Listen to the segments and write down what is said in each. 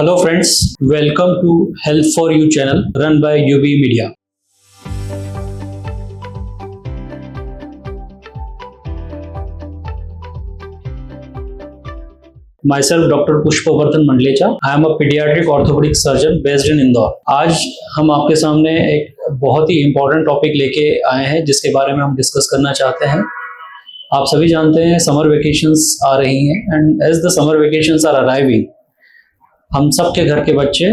Hello friends, welcome to Health for You channel run by UB Media. Myself Dr. Pushpavardhan Mandlecha. I am a pediatric orthopedic surgeon based in Indore. आज हम आपके सामने एक बहुत ही important topic लेके आए हैं जिसके बारे में हम डिस्कस करना चाहते हैं। आप सभी जानते हैं समर वेकेशंस आ रही हैं and as the summer vacations are arriving हम सब के घर के बच्चे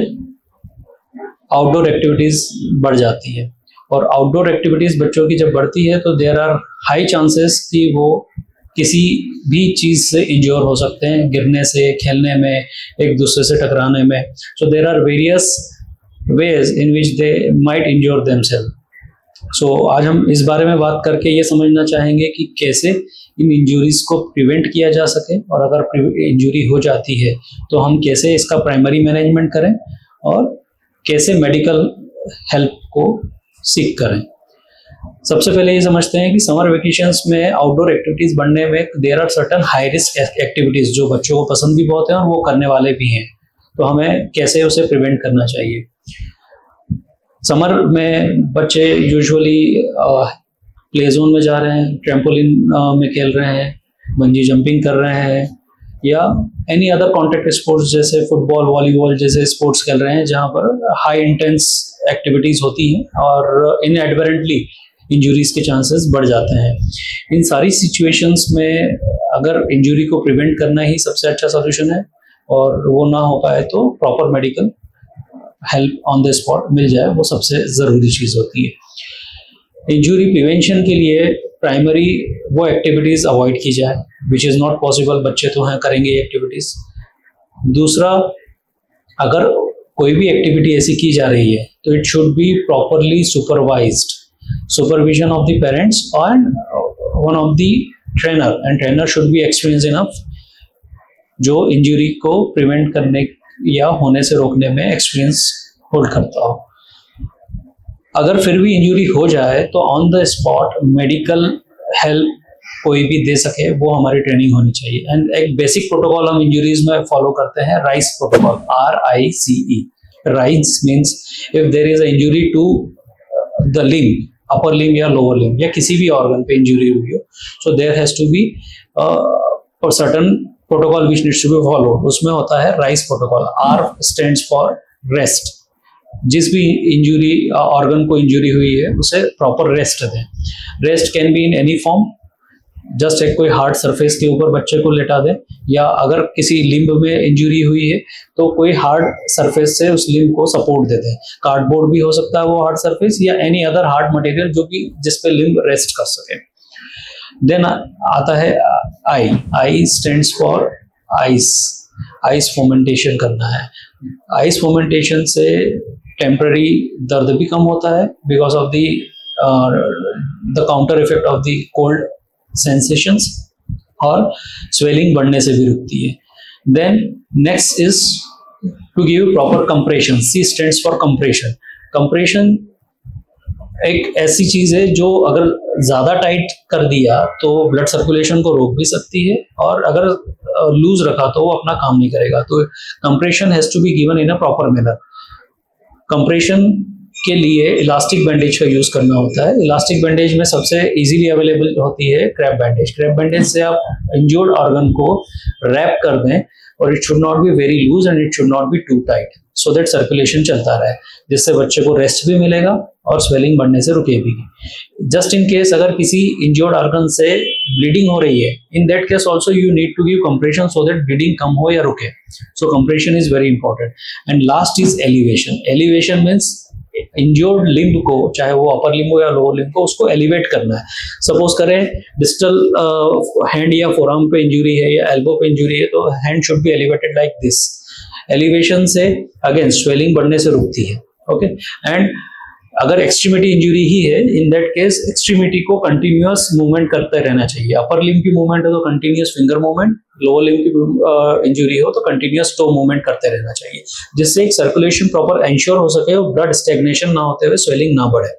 आउटडोर एक्टिविटीज बढ़ जाती है और आउटडोर एक्टिविटीज बच्चों की जब बढ़ती है तो देयर आर हाई चांसेस कि वो किसी भी चीज से इंज्योर हो सकते हैं, गिरने से, खेलने में, एक दूसरे से टकराने में। So there are various ways in which they might injure themselves. So आज हम इस बारे में बात करके ये समझना चाहेंगे कि कैसे इन इंजरीज को प्रिवेंट किया जा सके और अगर इंजरी हो जाती है तो हम कैसे इसका प्राइमरी मैनेजमेंट करें और कैसे मेडिकल हेल्प को सीख करें। सबसे पहले ये समझते हैं कि समर वेकेशंस में आउटडोर एक्टिविटीज बढ़ने में there are certain high risk activities जो बच्चों को पसंद भी बहुत है और वो करने वाले भी हैं, तो हमें कैसे उसे प्रिवेंट करना चाहिए। समर में बच्चे यूजुअली प्ले जोन में जा रहे हैं, ट्रैम्पोलिन में खेल रहे हैं, बंजी जंपिंग कर रहे हैं या एनी अदर कॉन्टैक्ट स्पोर्ट्स जैसे फुटबॉल, वॉलीबॉल जैसे स्पोर्ट्स खेल रहे हैं जहां पर हाई इंटेंस एक्टिविटीज होती हैं और इनएडवर्टेंटली इंजरीज के चांसेस बढ़ जाते हैं। इन सारी सिचुएशंस में अगर इंजरी को प्रिवेंट करना ही सबसे अच्छा सॉल्यूशन है और वो ना हो पाए तो proper medical help on the spot मिल जाए, वो सबसे ज़रूरी चीज़ होती है। इंजरी प्रिवेंशन के लिए प्राइमरी वो एक्टिविटीज़ अवॉइड की जाए विच इज़ नॉट पॉसिबल, बच्चे तो हैं करेंगे ये एक्टिविटीज़। दूसरा, अगर कोई भी एक्टिविटी ऐसी की जा रही है तो it should be properly supervised, supervision of the parents and one of the trainer, and trainer should be experience enough जो इंजरी को प्रिवेंट करने या होने से रोकने में एक्सपीरियंस होल्ड करता हो। अगर फिर भी इंजरी हो जाए तो on the spot medical help कोई भी दे सके वो हमारी ट्रेनिंग होनी चाहिए। एंड एक बेसिक प्रोटोकॉल हम इंजरीज में फॉलो करते हैं, RICE protocol, RICE। RICE means if there is a injury to the limb, upper limb या लोअर लिम्ब या किसी भी ऑर्गन पे इंजरी हुई हो, so there has to be certain protocol which needs to be followed. उसमें होता है RICE protocol. R stands for rest. जिस भी इंजरी ऑर्गन को इंजरी हुई है उसे प्रॉपर रेस्ट दें। Rest can be in any form, just एक कोई हार्ड सरफेस के ऊपर बच्चे को लेटा दें, या अगर किसी लिम्ब में इंजरी हुई है तो कोई हार्ड सरफेस से उस लिम्ब को सपोर्ट दे दें। कार्डबोर्ड भी हो सकता है वो हार्ड सरफेस, या एनी अदर हार्ड मटेरियल जो कि जिस पे लिम्ब रेस्ट कर सके। देन आता है I stands for ice. Ice fomentation करना है। आइस फोमेंटेशन से टेम्पररी दर्द भी कम होता है because of the counter effect of the cold sensations, और स्वेलिंग बढ़ने से भी रुकती है। Then next is to give proper compression. C stands for compression. Compression एक ऐसी चीज है जो अगर ज्यादा टाइट कर दिया तो ब्लड सर्कुलेशन को रोक भी सकती है और अगर लूज रखा तो वो अपना काम नहीं करेगा। तो compression has to be given in a proper manner. Compression के लिए इलास्टिक बैंडेज का यूज करना होता है। इलास्टिक बैंडेज में सबसे इजीली अवेलेबल होती है क्रैप बैंडेज। क्रैप बैंडेज से आप इंजर्ड ऑर्गन को रैप कर दें और it should not be very loose and it should not be too tight, so that circulation चलता रहे, जिससे बच्चे को रेस्ट भी मिलेगा और स्वेलिंग बढ़ने से रुकेगी। जस्ट इन केस अगर किसी इंजर्ड ऑर्गन से ब्लीडिंग हो रही है, in that case also you need to give compression so that bleeding कम हो या रुके। So compression is very important. And last is elevation. Elevation means injured limb को, चाहे वो अपर लिम्ब हो या लोअर लिम्ब को, उसको एलिवेट करना है। सपोज करें डिस्टल हैंड या फोरआर्म पे इंजरी है या एल्बो पे इंजरी है तो hand should be elevated like this. Elevation से अगेन स्वेलिंग बढ़ने से रुकती है। ओके, एंड अगर एक्सट्रीमिटी इंजरी ही है, इन दैट केस एक्सट्रीमिटी को कंटिन्यूअस मूवमेंट करते रहना चाहिए। अपर लिम्ब की मूवमेंट है तो continuous finger movement, lower limb की इंजरी हो तो कंटिन्यूअस टो मूवमेंट करते रहना चाहिए, जिससे एक सर्कुलेशन प्रॉपर एंश्योर हो सके और ब्लड स्टेग्नेशन ना होते हुए स्वेलिंग ना बढ़े।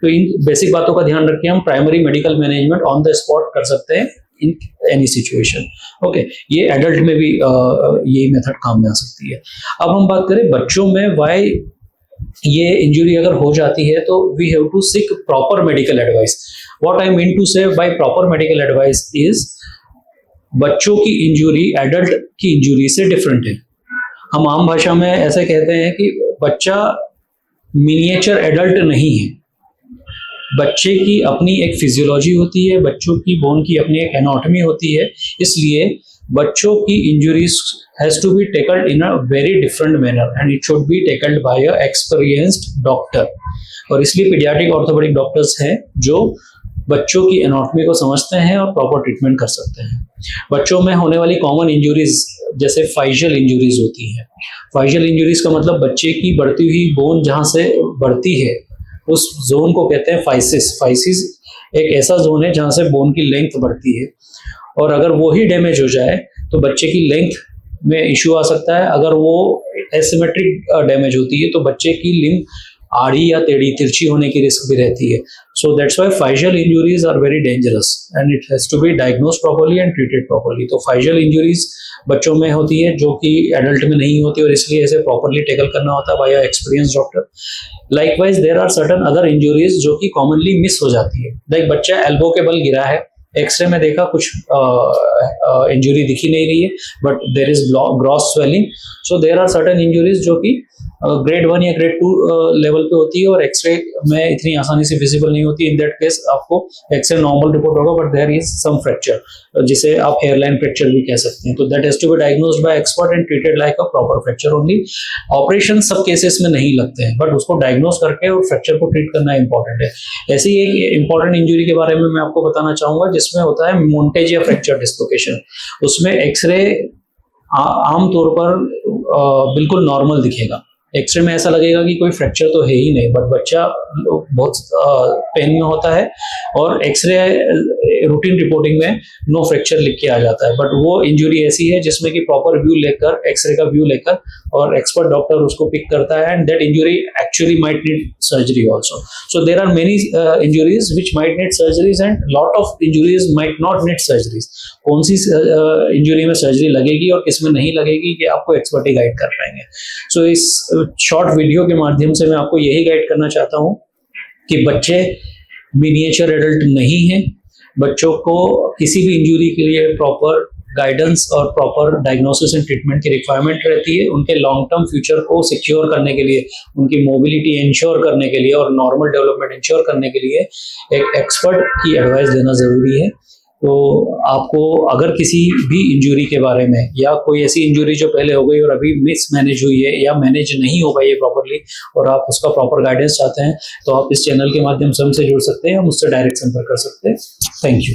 तो इन बेसिक बातों का ध्यान रखिए, हम primary medical management on the spot कर सकते हैं इन एनी सिचुएशन। ओके, ये एडल्ट में भी यही मेथड काम में आ सकती है। अब हम बात करें बच्चों में, वाई ये इंजरी अगर हो जाती है तो we have to seek proper medical advice. What I mean to say by proper medical advice is, बच्चों की इंजरी एडल्ट की इंजरी से डिफरेंट है। हम आम भाषा में ऐसे कहते हैं कि बच्चा मिनिएचर एडल्ट नहीं है। बच्चे की अपनी एक फिजियोलॉजी होती है, बच्चों की बोन की अपनी एक एनाटॉमी होती है, इसलिए बच्चों की injuries has to be tackled in a very different manner and it should be tackled by a experienced doctor. और इसलिए पीडियाट्रिक ऑर्थोपेडिक डॉक्टर्स हैं जो बच्चों की एनाटॉमी को समझते हैं और प्रॉपर ट्रीटमेंट कर सकते हैं। बच्चों में होने वाली कॉमन इंजरीज जैसे फाइशियल इंजरीज होती है। फाइशियल इंजरीज का मतलब बच्चे की बढ़ती हुई बोन जहाँ से बढ़ती है उस जोन को कहते हैं फाइसिस। फाइसिस एक ऐसा जोन है जहाँ से बोन की लेंथ बढ़ती है, और अगर वो ही डैमेज हो जाए तो बच्चे की लेंथ में इश्यू आ सकता है। अगर वो एसिमेट्रिक डैमेज होती है तो बच्चे की लिंब आड़ी या टेढ़ी तिरछी होने की रिस्क भी रहती है। So that's why facial injuries are very dangerous and it has to be diagnosed properly and treated properly. तो फाइशियल इंजरीज बच्चों में होती है जो कि एडल्ट में नहीं होती, और इसलिए इसे प्रॉपर्ली टेकल करना होता है by a experience doctor. Likewise there are certain other injuries जो कि कॉमनली मिस हो जाती है। लाइक बच्चा एल्बो के बल गिरा है, एक्सरे में देखा कुछ इंजरी दिखी नहीं रही है, but there is gross swelling. So there are certain injuries जो कि ग्रेड 1 या ग्रेड 2 लेवल पे होती है और एक्सरे में इतनी आसानी से विजिबल नहीं होती। इन दैट केस आपको एक्सरे नॉर्मल रिपोर्ट होगा, but there is some fracture, जिसे आप हेयरलाइन फ्रैक्चर भी कह सकते हैं। तो that has to be diagnosed by expert and treated like a proper fracture only. Operation सब केसेस में नहीं लगते हैं, बट उसको डायग्नोस करके और फ्रैक्चर को ट्रीट करना इंपॉर्टेंट है। ऐसी एक इंपॉर्टेंट इंजरी के बारे में मैं आपको बताना चाहूंगा जिसमें होता है मोंटेजिया फ्रैक्चर डिस्लोकेशन। उसमें एक्सरे आमतौर पर बिल्कुल नॉर्मल दिखेगा। एक्सरे में ऐसा लगेगा कि कोई फ्रैक्चर तो है ही नहीं, बट बच्चा बहुत पेन में होता है और एक्सरे रूटीन रिपोर्टिंग में नो फ्रैक्चर लिख के आ जाता है। बट वो इंजरी ऐसी है जिसमें कि प्रॉपर व्यू लेकर, एक्सरे का व्यू लेकर और एक्सपर्ट डॉक्टर उसको पिक करता है, and that injury actually might need surgery also. So there are many injuries which might need surgeries and lot of injuries might not need surgeries. कौन सी injury में surgery लगेगी और किसमें नहीं लगेगी, ये आपको एक्सपर्ट ही गाइड कर पाएंगे। सो इस शॉर्ट वीडियो के माध्यम से मैं आपको यही गाइड करना चाहता हूँ कि बच्चे मिनिएचर एडल्ट नहीं हैं। बच्चों को किसी भी इंजरी के लिए प्रॉपर गाइडेंस और प्रॉपर डायग्नोसिस एंड ट्रीटमेंट की रिक्वायरमेंट रहती है। उनके लॉन्ग टर्म फ्यूचर को सिक्योर करने के लिए, उनकी मोबिलिटी इंश्योर करने के लिए और नॉर्मल डेवलपमेंट इंश्योर करने के लिए एक एक्सपर्ट की एडवाइस देना जरूरी है। तो आपको अगर किसी भी इंजरी के बारे में, या कोई ऐसी इंजरी जो पहले हो गई और अभी मिस मैनेज हुई है या मैनेज नहीं हो पाई है प्रॉपरली, और आप उसका प्रॉपर गाइडेंस चाहते हैं, तो आप इस चैनल के माध्यम से हमसे जुड़ सकते हैं, मुझसे डायरेक्ट संपर्क कर सकते हैं। Thank you.